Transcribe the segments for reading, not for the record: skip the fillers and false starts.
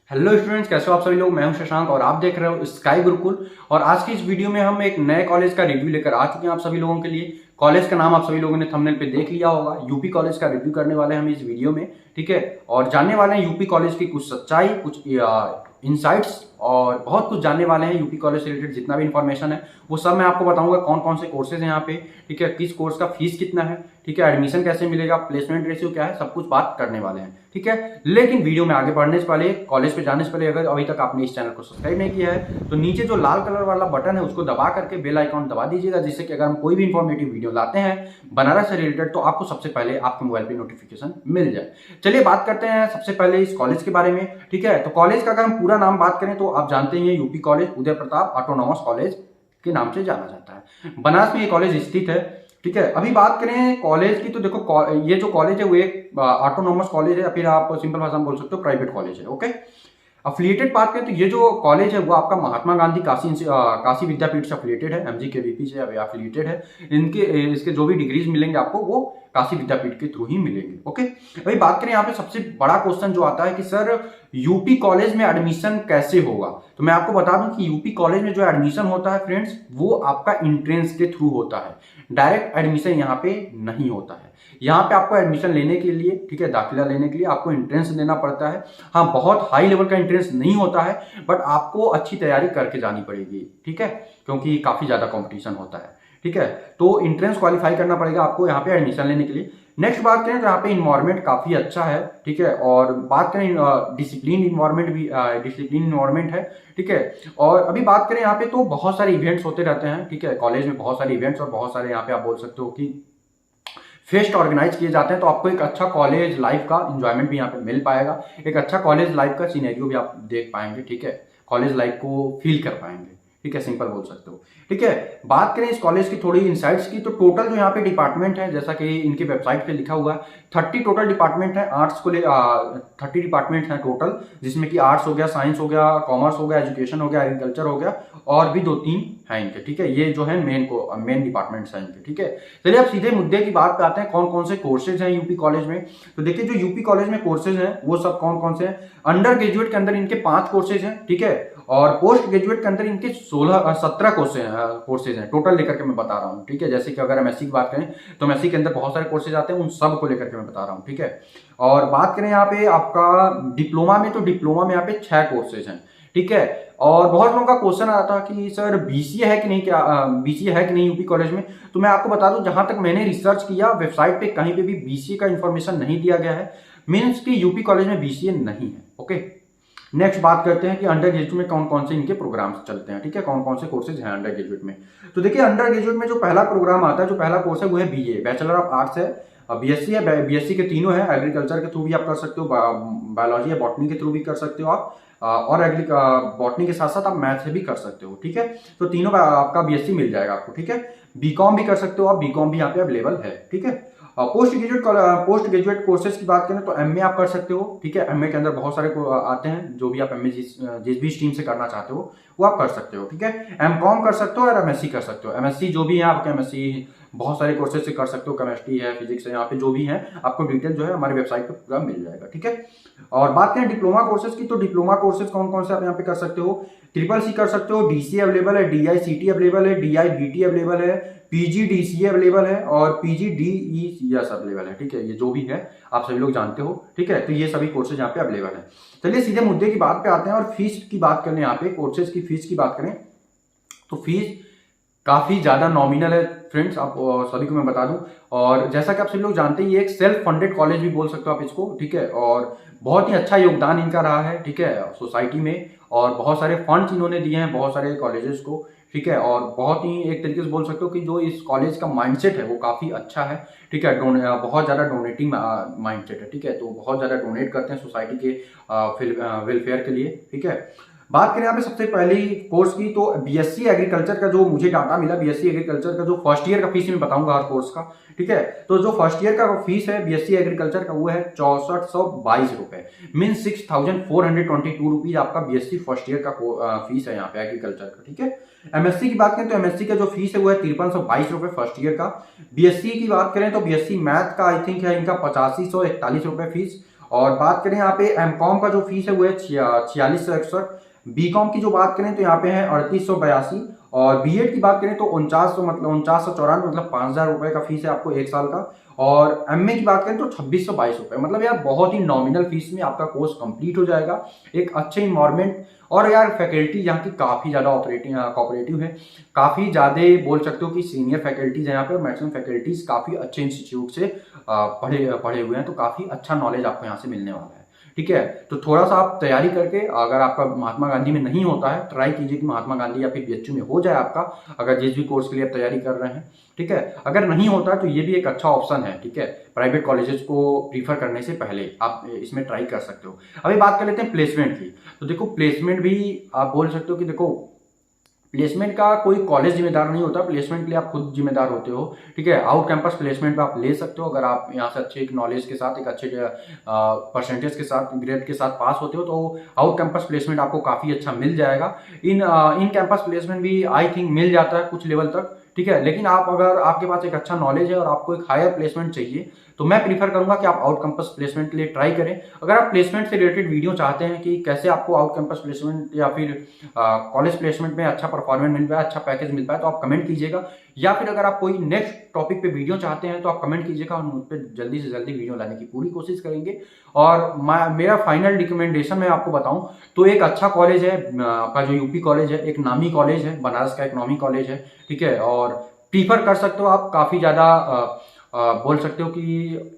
Hello students, कैसे हो आप सभी लोग। मैं हूं शशांक और आप देख रहे हो स्काई गुरुकुल। और आज की इस वीडियो में हम एक नए कॉलेज का रिव्यू लेकर आ चुके हैं आप सभी लोगों के लिए। कॉलेज का नाम आप सभी लोगों ने थंबनेल पे देख लिया होगा। यूपी कॉलेज का रिव्यू करने वाले हैं हम इस वीडियो में, ठीक है। और जानने वाले हैं यूपी कॉलेज की कुछ सच्चाई, कुछ इनसाइट्स और बहुत कुछ जानने वाले हैं यूपी कॉलेज से रिलेटेड। जितना भी इंफॉर्मेशन है वो सब मैं आपको बताऊंगा। कौन कौन से कोर्सेज हैं यहाँ पे, ठीक है, किस कोर्स का फीस कितना है, ठीक है, एडमिशन कैसे मिलेगा, प्लेसमेंट रेशियो क्या है, सब कुछ बात करने वाले हैं, ठीक है। लेकिन वीडियो में आगे बढ़ने से पहले, कॉलेज पे जाने से पहले, अगर अभी तक आपने इस चैनल को सब्सक्राइब नहीं किया है तो नीचे जो लाल कलर वाला बटन है उसको दबा करके बेल आइकॉन दबा दीजिएगा, जिससे कि अगर हम कोई भी इंफॉर्मेटिव वीडियो लाते हैं बनारस से रिलेटेड तो आपको सबसे पहले आपके मोबाइल पे नोटिफिकेशन मिल जाए। चलिए बात करते हैं सबसे पहले इस कॉलेज के बारे में, ठीक है। तो कॉलेज का अगर हम पूरा नाम बात करें तो आप जानते हैं UP college Uday Pratap autonomous college के नाम से जाना जाता है। बनारस में ये कॉलेज स्थित है, ठीक है। अभी बात करें कॉलेज की तो देखो, ये जो कॉलेज है वो एक ऑटोनॉमस कॉलेज है, या फिर आप सिंपल भाषा में बोल सकते हो प्राइवेट कॉलेज है, ओके। अफिलिएटेड बात करें तो ये जो कॉलेज है वो आपका महात्मा गांधी काशी विद्यापीठ से अफिलिएटेड है, एमजी से अफिलिएटेड है। इसके जो भी डिग्रीज मिलेंगे आपको वो काशी विद्यापीठ के थ्रू ही मिलेंगे, ओके। अभी बात करें यहाँ पे सबसे बड़ा क्वेश्चन जो आता है कि सर यूपी कॉलेज में एडमिशन कैसे होगा। तो मैं आपको बता दूं कि यूपी कॉलेज में जो एडमिशन होता है फ्रेंड्स, वो आपका इंट्रेंस के थ्रू होता है। डायरेक्ट एडमिशन यहाँ पे नहीं होता है। यहाँ पे आपको एडमिशन लेने के लिए, ठीक है, दाखिला लेने के लिए आपको एंट्रेंस देना पड़ता है। हाँ, बहुत हाई लेवल का एंट्रेंस नहीं होता है, बट आपको अच्छी तैयारी करके जानी पड़ेगी, ठीक है, क्योंकि काफी ज्यादा कंपटीशन होता है, ठीक है। तो एंट्रेंस क्वालिफाई करना पड़ेगा आपको यहाँ पे एडमिशन लेने के लिए। नेक्स्ट बात करें तो यहाँ पे इन्वायरमेंट काफी अच्छा है, ठीक है। और बात करें डिसिप्लिन इन्वायरमेंट है, ठीक है। और अभी बात करें यहाँ पे तो बहुत सारे इवेंट्स होते रहते हैं, ठीक है। कॉलेज में बहुत सारे इवेंट्स और बहुत सारे यहाँ पे आप बोल सकते हो कि फेस्ट ऑर्गेनाइज किए जाते हैं। तो आपको एक अच्छा कॉलेज लाइफ का एंजॉयमेंट भी यहाँ पे मिल पाएगा, एक अच्छा कॉलेज लाइफ का सिनेरियो भी आप देख पाएंगे, ठीक है। कॉलेज लाइफ को फील कर पाएंगे, ठीक है, सिंपल बोल सकते हो, ठीक है। बात करें इस कॉलेज की थोड़ी इनसाइट्स की तो टोटल जो यहाँ पे डिपार्टमेंट है, जैसा कि इनकी वेबसाइट पे लिखा हुआ है, 30 टोटल डिपार्टमेंट है। आर्ट्स को ले 30 डिपार्टमेंट है टोटल, जिसमें कि आर्ट्स हो गया, साइंस हो गया, कॉमर्स हो गया, एजुकेशन हो गया, एग्रीकल्चर हो गया, और भी 2-3 हैं इनके, ठीक है। ये जो है मेन डिपार्टमेंट्स हैं इनके, ठीक है। चलिए अब सीधे मुद्दे की बात पे आते हैं, कौन कौन से कोर्सेज हैं यूपी कॉलेज में। तो देखिए जो यूपी कॉलेज में कोर्सेज हैं वो सब कौन कौन से हैं। अंडर ग्रेजुएट के अंदर इनके 5 कोर्सेज हैं, ठीक है। और पोस्ट ग्रेजुएट के अंदर इनके 17 कोर्सेज हैं टोटल लेकर के मैं बता रहा हूँ, ठीक है। जैसे कि अगर एमएससी की बात करें तो एमएससी के अंदर बहुत सारे कोर्सेज आते हैं, उन सब को लेकर के मैं बता रहा हूँ, ठीक है। और बात करें यहाँ पे आपका डिप्लोमा में, तो डिप्लोमा में यहाँ पे 6 कोर्सेज हैं, ठीक है। और बहुत लोगों का क्वेश्चन आया था कि सर बीसीए है कि नहीं, क्या बीसीए है कि नहीं यूपी कॉलेज में। तो मैं आपको बता दूं, जहां तक मैंने रिसर्च किया वेबसाइट पे कहीं पे भी बीसीए का इंफॉर्मेशन नहीं दिया गया है। मीन्स कि यूपी कॉलेज में बीसीए नहीं है, ओके। नेक्स्ट बात करते हैं कि अंडर ग्रेजुएट में कौन कौन से इनके प्रोग्राम्स चलते हैं, ठीक है, कौन कौन से कोर्सेज हैं अंडर ग्रेजुएट में। तो देखिए अंडर ग्रेजुएट में जो पहला प्रोग्राम आता है, जो पहला कोर्स है वो है बीए, बैचलर ऑफ आर्ट्स है। बीएससी है, बीएससी के तीनों है, एग्रीकल्चर के थ्रू भी आप कर सकते हो, बायोलॉजी या बॉटनी के थ्रू भी कर सकते हो आप, और बॉटनी के साथ साथ आप मैथ से भी कर सकते हो, ठीक है। तो तीनों आपका बीएससी मिल जाएगा आपको, ठीक है। बीकॉम भी कर सकते हो आप, बीकॉम भी यहाँ पे अवेलेबल है, ठीक है। पोस्ट ग्रेजुएट कोर्सेज की बात करें तो एमए आप कर सकते हो, ठीक है। एमए के अंदर बहुत सारे आते हैं, जो भी आप एमए जिस भी स्ट्रीम से करना चाहते हो वो आप कर सकते हो, ठीक है। एमकॉम कर सकते हो और एमएससी कर सकते हो। एमएससी जो भी है आपके, एमएससी बहुत सारे कोर्सेज से कर सकते हो, केमिस्ट्री है, फिजिक्स है, यहाँ पे जो भी है आपको डिटेल जो है हमारी वेबसाइट पे पूरा मिल जाएगा, ठीक है। और बात करें डिप्लोमा कोर्सेज की तो डिप्लोमा कोर्सेज कौन कौन से आप यहाँ पे कर सकते हो। ट्रिपल सी कर सकते हो, डीसी अवेलेबल है, डीआईसीटी अवेलेबल है, डीआईबीटी अवेलेबल है, पीजीडीसीए अवेलेबल है और पीजीडीईएस अवेलेबल है, ठीक है। ये जो भी है आप सभी लोग जानते हो, ठीक है। तो ये सभी कोर्सेज यहाँ पे अवेलेबल है। चलिए सीधे मुद्दे की बात पे आते हैं और फीस की बात करें। यहाँ पे कोर्सेज की फीस की बात करें तो फीस काफी ज्यादा नॉमिनल है फ्रेंड्स, आप सभी को मैं बता दूं। और जैसा कि आप सभी लोग जानते हैं ये एक सेल्फ फंडेड कॉलेज भी बोल सकते हो आप इसको, ठीक है। और बहुत ही अच्छा योगदान इनका रहा है, ठीक है, सोसाइटी में। और बहुत सारे फंड्स इन्होंने दिए हैं बहुत सारे कॉलेजेस को, ठीक है। और बहुत ही एक तरीके से बोल सकते हो कि जो इस कॉलेज का माइंडसेट है वो काफी अच्छा है, ठीक है। बहुत ज्यादा डोनेटिंग माइंडसेट है, ठीक है। तो बहुत ज्यादा डोनेट करते हैं सोसाइटी के वेलफेयर के लिए, ठीक है। बात करें यहाँ पे सबसे पहली कोर्स की तो बीएससी एग्रीकल्चर का जो मुझे डाटा मिला, बीएससी एग्रीकल्चर का जो फर्स्ट ईयर का फीस मैं बताऊंगा हर कोर्स का, ठीक है। तो जो फर्स्ट ईयर का फीस है बीएससी एग्रीकल्चर का वो है 6422 रुपए, मीन 6422 रुपीज आपका बीएससी फर्स्ट ईयर का फीस है यहाँ पे एग्रीकल्चर का, ठीक है। एमएससी की बात करें तो एमएससी का जो फीस है वो है 5322 रुपए फर्स्ट ईयर का। बीएससी की बात करें तो बीएससी मैथ का आई थिंक है इनका 8541 रुपए फीस। और बात करें यहाँ पे एमकॉम का जो फीस है वो है 4661। बीकॉम की जो बात करें तो यहाँ पे है 3882 और बीएड की बात करें तो 4994 मतलब 5000 रुपए का फीस है आपको एक साल का। और एमए की बात करें तो 2622 रुपए, मतलब यार बहुत ही नॉमिनल फीस में आपका कोर्स कंप्लीट हो जाएगा। एक अच्छे इन्वायरमेंट और यार फैकल्टी यहाँ की काफ़ी ज़्यादा कोऑपरेटिव है, काफ़ी ज़्यादा बोल सकते हो कि सीनियर फैकल्टीज है यहाँ पे, और मैक्सिमम फैकल्टीज काफ़ी अच्छे इंस्टीट्यूट से पढ़े हुए हैं, तो काफ़ी अच्छा नॉलेज आपको यहाँ से मिलने वाला है। ठीक है, तो थोड़ा सा आप तैयारी करके, अगर आपका महात्मा गांधी में नहीं होता है ट्राई कीजिए कि महात्मा गांधी या फिर बीएचयू में हो जाए आपका, अगर जिस भी कोर्स के लिए आप तैयारी कर रहे हैं। ठीक है, अगर नहीं होता है तो ये भी एक अच्छा ऑप्शन है। ठीक है, प्राइवेट कॉलेजेस को प्रीफर करने से पहले आप इसमें ट्राई कर सकते हो। अभी बात कर लेते हैं प्लेसमेंट की। तो देखो प्लेसमेंट भी आप बोल सकते हो कि देखो प्लेसमेंट का कोई कॉलेज जिम्मेदार नहीं होता, प्लेसमेंट के लिए आप खुद जिम्मेदार होते हो। ठीक है, आउट कैंपस प्लेसमेंट पे आप ले सकते हो, अगर आप यहाँ से अच्छे एक नॉलेज के साथ, एक अच्छे परसेंटेज के साथ, ग्रेड के साथ पास होते हो तो आउट कैंपस प्लेसमेंट आपको काफ़ी अच्छा मिल जाएगा। इन कैंपस प्लेसमेंट भी आई थिंक मिल जाता है कुछ लेवल तक। ठीक है, लेकिन आप अगर आपके पास एक अच्छा नॉलेज है और आपको एक हायर प्लेसमेंट चाहिए तो मैं प्रीफर करूंगा कि आप आउट कैंपस प्लेसमेंट के लिए ट्राई करें। अगर आप प्लेसमेंट से रिलेटेड वीडियो चाहते हैं कि कैसे आपको आउट कैंपस प्लेसमेंट या फिर कॉलेज प्लेसमेंट में अच्छा परफॉर्मेंस मिल पाए, अच्छा पैकेज मिल पाए, तो आप कमेंट कीजिएगा। या फिर अगर आप कोई नेक्स्ट टॉपिक पे वीडियो चाहते हैं तो आप कमेंट कीजिएगा, हम उस पर जल्दी से जल्दी वीडियो लाने की पूरी कोशिश करेंगे। और मेरा फाइनल रिकमेंडेशन मैं आपको बताऊं तो एक अच्छा कॉलेज है आपका जो यूपी कॉलेज है, एक नामी कॉलेज है, बनारस का एक नामी कॉलेज है। ठीक है, और प्रीफर कर सकते हो आप, काफ़ी ज़्यादा बोल सकते हो कि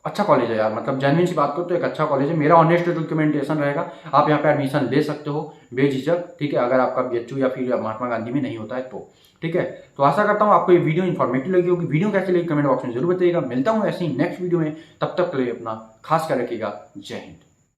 अच्छा कॉलेज है यार, मतलब जेन्युइन सी बात करो तो एक अच्छा कॉलेज है। मेरा ऑनेस्ट रिकमेंडेशन रहेगा, आप यहाँ पे एडमिशन ले सकते हो बेझिझक। ठीक है, अगर आपका बीएचयू या फिर महात्मा गांधी में नहीं होता है तो। ठीक है, तो आशा करता हूँ आपको ये वीडियो इन्फॉर्मेटिव लगी होगी। वीडियो कैसी लगी कमेंट बॉक्स में जरूर बताइएगा। मिलता हूँ ऐसी नेक्स्ट वीडियो में, तब तक के लिए अपना खास कर रखिएगा। जय हिंद।